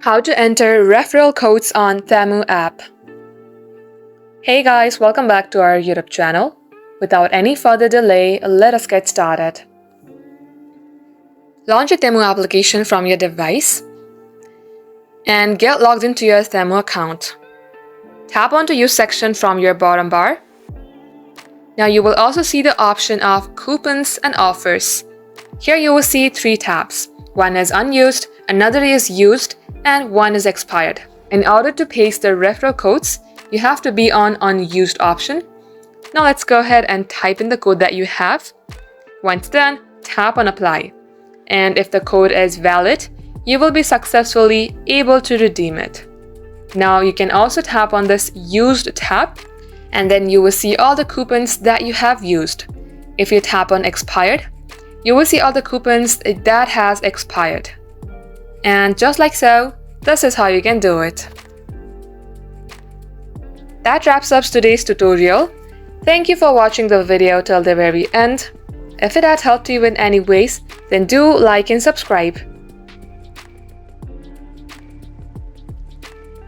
How to enter referral codes on Temu app. Hey guys, welcome back to our YouTube channel. Without any further delay, let us get started. Launch your Temu application from your device and get logged into your Temu account. Tap on the Use section from your bottom bar. Now you will also see the option of Coupons and Offers. Here you will see 3 tabs. One is unused, another is used, and one is expired. In order to paste the referral codes, you have to be on Unused option. Now let's go ahead and type in the code that you have. Once done, tap on Apply. And if the code is valid, you will be successfully able to redeem it. Now you can also tap on this Used tab, and then you will see all the coupons that you have used. If you tap on Expired, you will see all the coupons that has expired. And just like so, this is how you can do it. That wraps up today's tutorial. Thank you for watching the video till the very end. If it had helped you in any ways, then do like and subscribe.